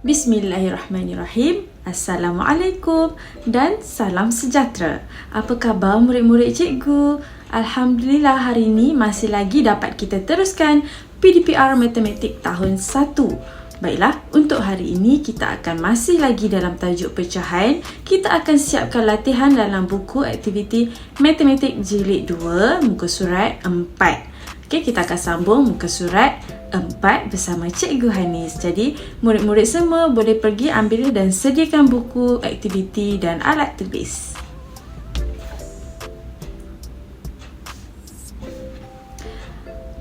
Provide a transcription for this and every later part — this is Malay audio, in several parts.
Bismillahirrahmanirrahim. Assalamualaikum dan salam sejahtera. Apa khabar murid-murid cikgu? Alhamdulillah hari ini masih lagi dapat kita teruskan PDPR Matematik tahun 1. Baiklah, untuk hari ini kita akan masih lagi dalam tajuk pecahan. Kita akan siapkan latihan dalam buku aktiviti Matematik Jilid 2 muka surat 4. Okey, kita akan sambung muka surat 4 bersama Cikgu Hanis. Jadi, murid-murid semua boleh pergi ambil dan sediakan buku, aktiviti dan alat tulis.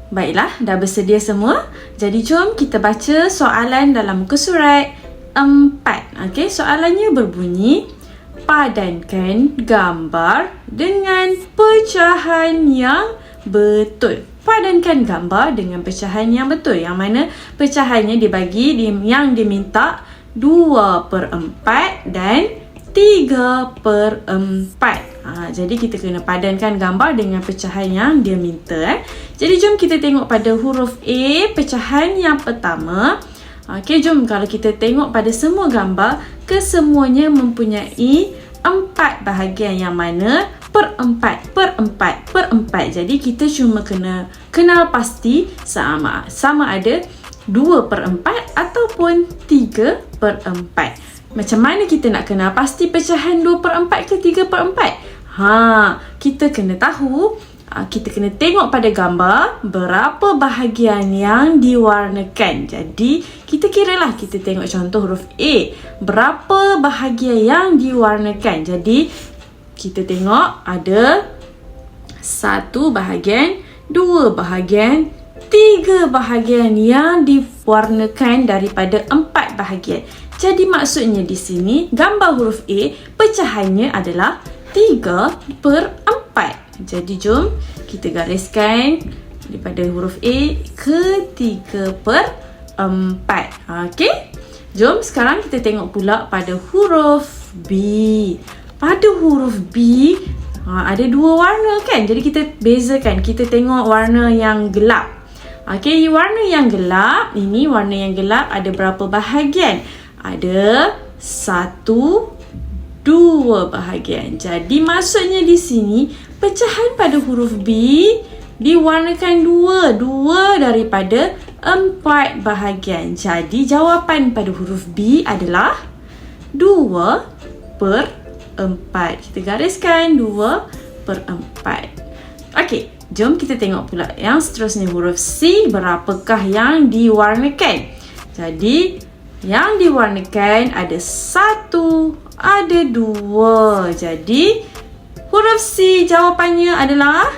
Baiklah, dah bersedia semua? Jadi, jom kita baca soalan dalam muka surat 4. Okey, soalannya berbunyi, padankan gambar dengan pecahan yang betul. Padankan gambar dengan pecahan yang betul. Yang mana pecahannya dibagi yang diminta 2/4 dan 3/4. Jadi kita kena padankan gambar dengan pecahan yang dia minta. Jadi jom kita tengok pada huruf A, pecahan yang pertama. Okey, jom kalau kita tengok pada semua gambar, kesemuanya mempunyai 4 bahagian yang mana per 4. Jadi kita cuma kena kenal pasti sama ada 2/4 ataupun 3/4. Macam mana kita nak kenal pasti pecahan 2/4 ke 3/4? Kita kena tahu, kita kena tengok pada gambar berapa bahagian yang diwarnakan. Jadi kita kiralah, kita tengok contoh huruf A, berapa bahagian yang diwarnakan. Jadi kita tengok ada 1 bahagian, 2 bahagian, 3 bahagian yang diwarnakan daripada 4 bahagian. Jadi maksudnya di sini gambar huruf A pecahannya adalah 3/4. Jadi jom kita gariskan daripada huruf A ke 3/4. Okey? Jom sekarang kita tengok pula pada huruf B. Pada huruf B ada 2 warna kan? Jadi kita bezakan. Kita tengok warna yang gelap. Okey, warna yang gelap, ini warna yang gelap ada berapa bahagian? Ada 1, 2 bahagian. Jadi maksudnya di sini pecahan pada huruf B diwarnakan 2 daripada 4 bahagian. Jadi jawapan pada huruf B adalah 2/4. Kita gariskan 2/4. Okey, jom kita tengok pula yang seterusnya huruf C, berapakah yang diwarnakan? Jadi yang diwarnakan ada 1, ada 2. Jadi huruf C jawapannya adalah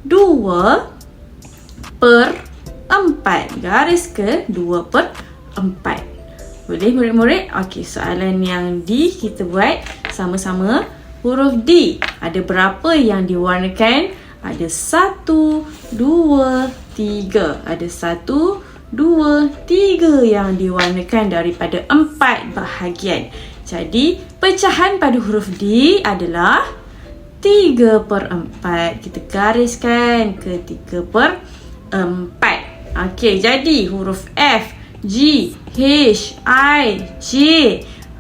2/4. Garis ke 2/4. Boleh murid-murid? Okey, soalan yang D kita buat sama-sama. Huruf D, ada berapa yang diwarnakan? Ada 1, 2, 3. Ada 1, 2, 3 yang diwarnakan daripada 4 bahagian. Jadi pecahan pada huruf D adalah 3/4. Kita gariskan ke 3/4. Okey, jadi huruf F, G, H, I, J.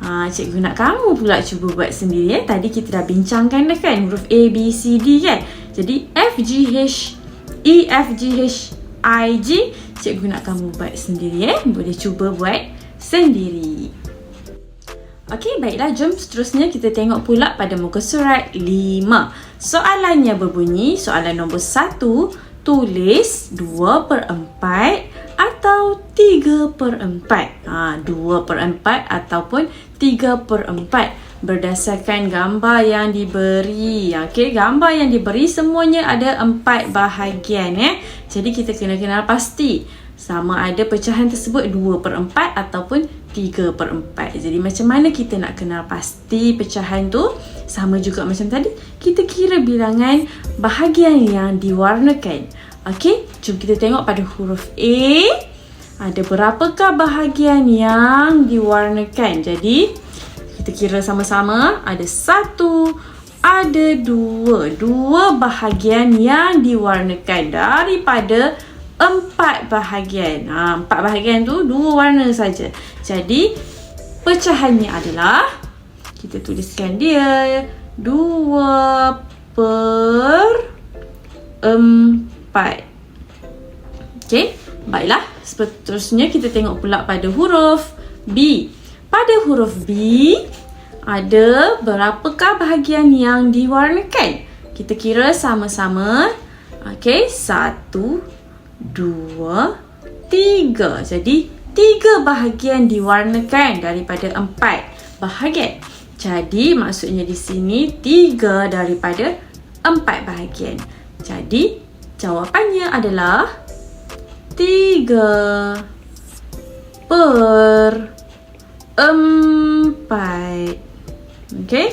Cikgu nak kamu pula cuba buat sendiri. Tadi kita dah bincangkan dah kan huruf A, B, C, D kan. Jadi F, G, H, E, F, G, H, I, J. Cikgu nak kamu buat sendiri. Boleh cuba buat sendiri. Okey, baiklah, jom seterusnya kita tengok pula pada muka surat 5. Soalannya berbunyi, soalan nombor 1, tulis 2/4 atau 3/4. 2/4 ataupun 3/4 berdasarkan gambar yang diberi. Okey, gambar yang diberi semuanya ada 4 bahagian. Jadi kita kena kenal pasti sama ada pecahan tersebut 2/4 ataupun 3/4. Jadi macam mana kita nak kenal pasti pecahan tu? Sama juga macam tadi, kita kira bilangan bahagian yang diwarnakan. Okey, jom kita tengok pada huruf A. Ada berapakah bahagian yang diwarnakan? Jadi kita kira sama-sama. Ada 1, ada 2 bahagian yang diwarnakan daripada 4 bahagian. 4 bahagian tu 2 warna saja. Jadi pecahannya adalah, kita tuliskan dia, 2/4. Okey, baiklah. Seterusnya kita tengok pula pada huruf B. Pada huruf B, ada berapakah bahagian yang diwarnakan? Kita kira sama-sama. Okey, 1, 2, 3. Jadi 3 bahagian diwarnakan daripada 4 bahagian. Jadi maksudnya di sini 3 daripada 4 bahagian. Jadi jawapannya adalah 3/4. Okey.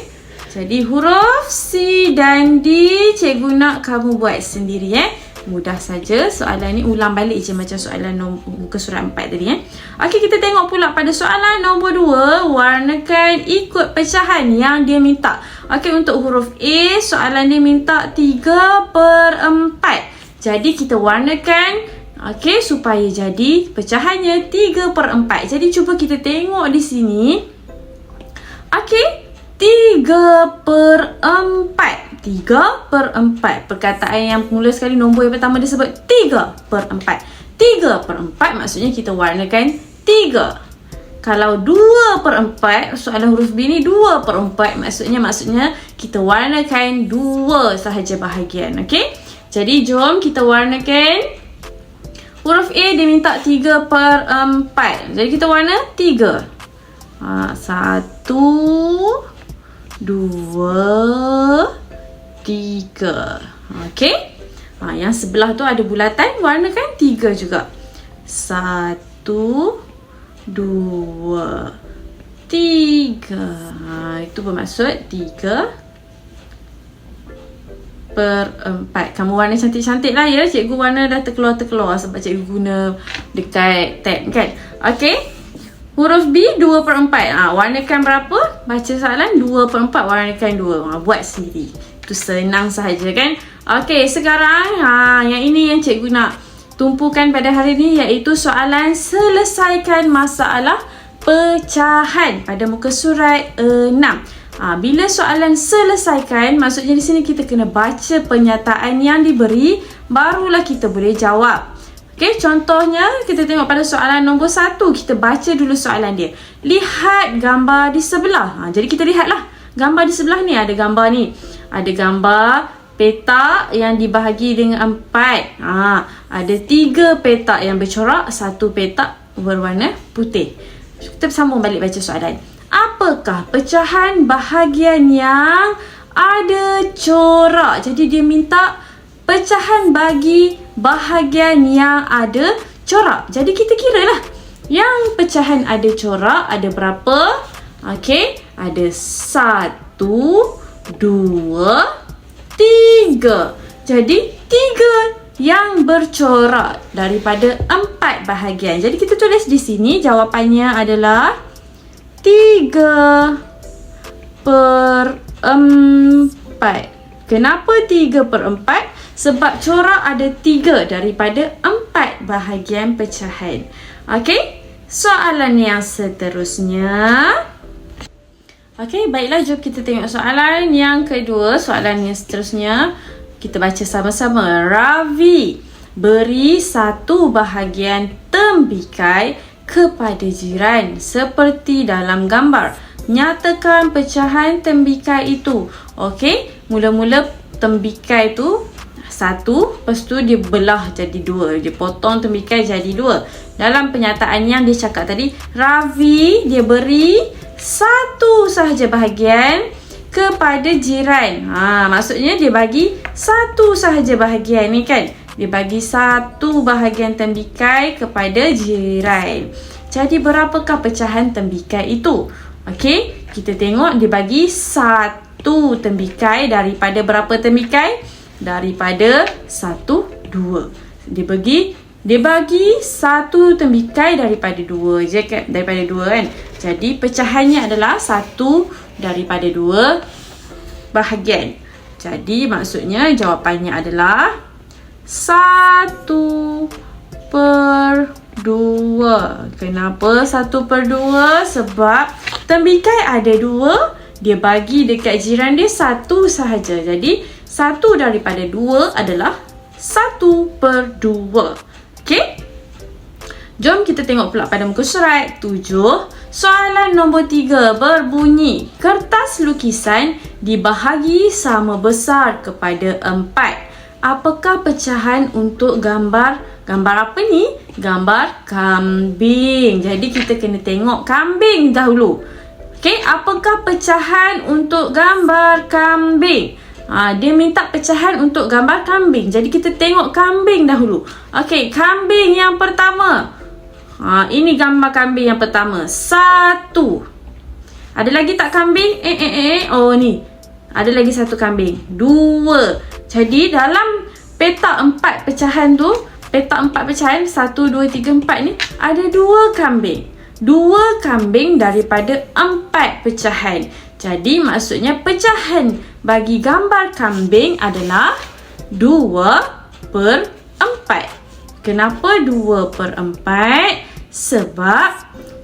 Jadi huruf C dan D cikgu nak kamu buat sendiri Mudah saja. Soalan ni ulang balik je macam soalan muka surat 4 tadi Okey, kita tengok pula pada soalan nombor 2. Warnakan ikut pecahan yang dia minta. Okey, untuk huruf A, soalan dia minta 3/4. Jadi kita warnakan supaya jadi pecahannya 3/4. Jadi cuba kita tengok di sini. Okey, 3/4. 3/4. Perkataan yang mula sekali nombor yang pertama disebut 3/4. 3/4 maksudnya kita warnakan 3. Kalau 2/4, soalan huruf B ni 2/4 maksudnya kita warnakan 2 sahaja bahagian. Okey? Jadi jom kita warnakan. Huruf A dia minta 3/4. Jadi kita warna 3. 1, 2, 3. Okey? Yang sebelah tu ada bulatan, warnakan 3 juga. 1, 2, 3. Itu bermaksud 3/4. Kamu warna cantik-cantik lah ya. Cikgu warna dah terkeluar sebab cikgu guna dekat tab kan. Okey. Huruf B 2/4. Warnakan berapa? Baca soalan 2/4 warnakan 2. Buat sendiri. Itu senang sahaja kan. Okey, sekarang yang ini yang cikgu nak tumpukan pada hari ini, iaitu soalan selesaikan masalah pecahan pada muka surat 6. Bila soalan selesaikan, maksudnya di sini kita kena baca pernyataan yang diberi, barulah kita boleh jawab. Okey, contohnya kita tengok pada soalan nombor 1, kita baca dulu soalan dia. Lihat gambar di sebelah. Jadi kita lihatlah gambar di sebelah ni, ada gambar ni. Ada gambar petak yang dibahagi dengan 4. Ada 3 petak yang bercorak, 1 petak berwarna putih. Kita sambung balik baca soalan. Apakah pecahan bahagian yang ada corak? Jadi dia minta pecahan bagi bahagian yang ada corak. Jadi kita kira lah. Yang pecahan ada corak ada berapa? Okey, ada 1, 2, 3. Jadi 3 yang bercorak daripada 4 bahagian. Jadi kita tulis di sini jawapannya adalah 3/4. Kenapa 3/4? Sebab corak ada 3 daripada 4 bahagian pecahan. Okey, soalan yang seterusnya. Okey, baiklah, jom kita tengok soalan yang kedua. Soalan yang seterusnya kita baca sama-sama. Ravi beri 1 bahagian tembikai kepada jiran seperti dalam gambar. Nyatakan pecahan tembikai itu. Okey, mula-mula tembikai tu 1, lepas tu dia belah jadi 2. Dia potong tembikai jadi 2. Dalam penyataan yang dia cakap tadi, Ravi dia beri 1 sahaja bahagian kepada jiran. Maksudnya dia bagi 1 sahaja bahagian ni kan. Dia bagi 1 bahagian tembikai kepada jiran. Jadi berapakah pecahan tembikai itu? Okey, kita tengok dia bagi 1 tembikai daripada berapa tembikai? Daripada 1, 2. Dia bagi 1 tembikai daripada 2 je kan? Daripada 2 kan? Jadi pecahannya adalah 1 daripada 2 bahagian. Jadi maksudnya jawapannya adalah 1/4. 2. Kenapa 1/2? Sebab tembikar ada 2. Dia bagi dekat jiran dia 1 sahaja. Jadi 1 daripada 2 adalah 1/2. Okey? Jom kita tengok pula pada muka surat 7. Soalan nombor 3 berbunyi, kertas lukisan dibahagi sama besar kepada 4. Apakah pecahan untuk gambar apa ni? Gambar kambing. Jadi kita kena tengok kambing dahulu. Okey, apakah pecahan untuk gambar kambing? Dia minta pecahan untuk gambar kambing. Jadi kita tengok kambing dahulu. Okey, kambing yang pertama. Ini gambar kambing yang pertama. 1. Ada lagi tak kambing? Oh ni. Ada lagi 1 kambing. 2. Jadi dalam petak 4 pecahan tu, petak 4 pecahan 1, 2, 3, 4 ni ada 2 kambing. 2 kambing daripada 4 pecahan. Jadi maksudnya pecahan bagi gambar kambing adalah 2/4. Kenapa 2/4? Sebab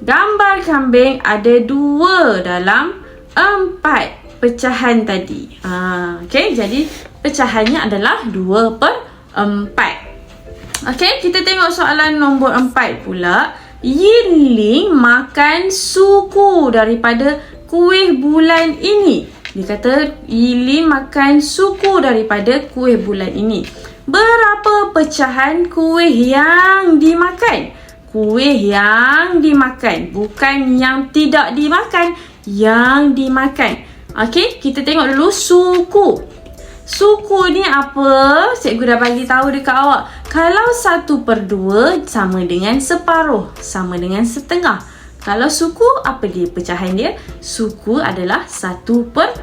gambar kambing ada 2 dalam 4 pecahan tadi. Okey, jadi pecahannya adalah 2/4. Okey, kita tengok soalan nombor 4 pula. Yinling makan suku daripada kuih bulan ini. Dia kata Yinling makan suku daripada kuih bulan ini. Berapa pecahan kuih yang dimakan? Kuih yang dimakan, bukan yang tidak dimakan, yang dimakan. Okey, kita tengok dulu suku. Suku ni apa? Cikgu dah bagi tahu dekat awak. Kalau 1/2 sama dengan separuh, sama dengan setengah. Kalau suku, apa dia pecahan dia? Suku adalah 1/4.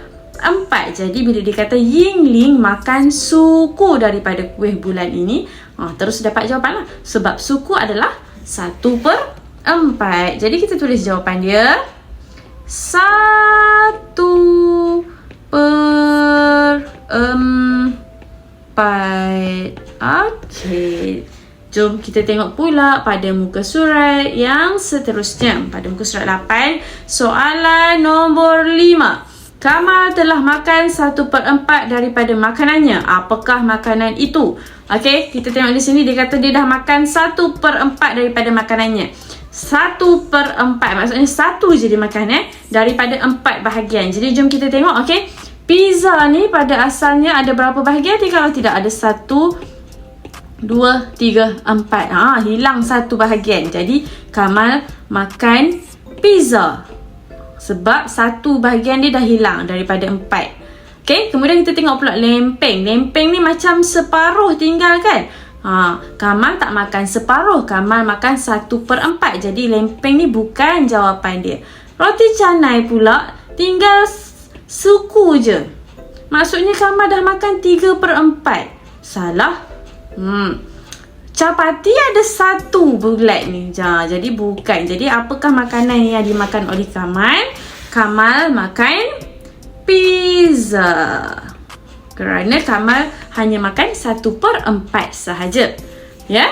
Jadi bila dia kata Yinling makan suku daripada kuih bulan ini, terus dapat jawapan lah. Sebab suku adalah 1/4. Jadi kita tulis jawapan dia 1/4. Okey. Jom kita tengok pula pada muka surat yang seterusnya. Pada muka surat 8, soalan nombor 5. Kamal telah makan 1/4 daripada makanannya. Apakah makanan itu? Okey, kita tengok di sini dia kata dia dah makan 1/4 daripada makanannya. 1/4 maksudnya 1 je dia makan daripada 4 bahagian. Jadi jom kita tengok. Okey, pizza ni pada asalnya ada berapa bahagian? Kalau tidak ada 1, 2, 3, 4. Hilang 1 bahagian. Jadi Kamal makan pizza sebab 1 bahagian dia dah hilang daripada 4. Okey, kemudian kita tengok pula lempeng. Lempeng ni macam separuh tinggal kan? Kamal tak makan separuh, Kamal makan 1/4. Jadi lempeng ni bukan jawapan dia. Roti canai pula tinggal suku je. Maksudnya Kamal dah makan 3/4. Salah. Capati ada 1 bulat ni. Jadi bukan. Jadi apakah makanan yang dimakan oleh Kamal? Kamal makan pizza. Kerana Kamal hanya makan 1/4 sahaja. Ya?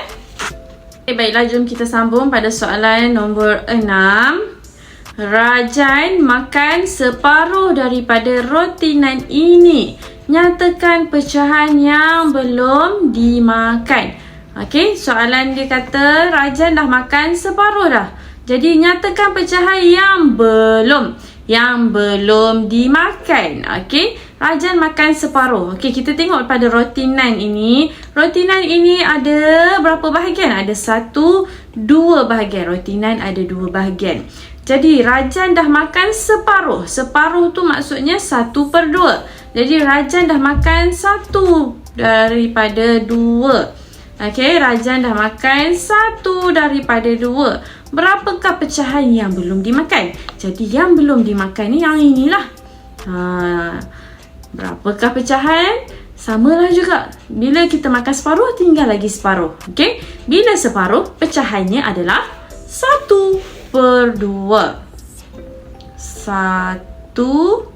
Okay, baiklah, jom kita sambung pada soalan nombor 6. Rajan makan separuh daripada roti nan ini. Nyatakan pecahan yang belum dimakan. Okey, soalan dia kata Rajan dah makan separuh dah. Jadi nyatakan pecahan yang belum dimakan. Okey, Rajan makan separuh. Okey, kita tengok pada roti nan ini. Roti nan ini ada berapa bahagian? Ada 1, 2 bahagian. Roti nan ada 2 bahagian. Jadi Rajan dah makan separuh. Separuh tu maksudnya 1/2. Jadi Rajan dah makan 1 daripada 2. Okey, Rajan dah makan 1 daripada 2. Berapakah pecahan yang belum dimakan? Jadi yang belum dimakan ni yang inilah. Berapakah pecahan? Samalah juga. Bila kita makan separuh, tinggal lagi separuh. Okey, bila separuh, pecahannya adalah 1/2. 1/2.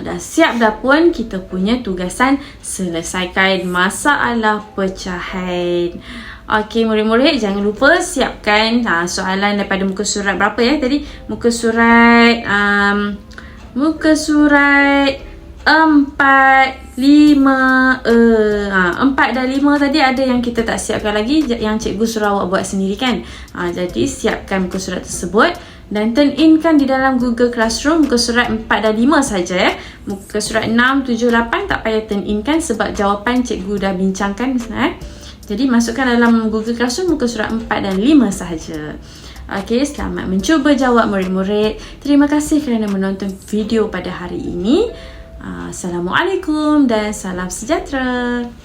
Dah siap dah pun kita punya tugasan selesaikan masalah pecahan. Okey, murid-murid jangan lupa siapkan soalan daripada muka surat berapa ya tadi? Muka surat 4, 5, 4 dan 5 tadi ada yang kita tak siapkan lagi, yang cikgu suruh awak buat sendiri kan. Jadi siapkan muka surat tersebut dan turn in kan di dalam Google Classroom muka surat 4 dan 5 saja ya. Muka surat 6, 7, 8 tak payah turn in kan sebab jawapan cikgu dah bincangkan Jadi masukkan dalam Google Classroom muka surat 4 dan 5 sahaja. Okey, selamat mencuba jawab murid-murid. Terima kasih kerana menonton video pada hari ini. Assalamualaikum dan salam sejahtera.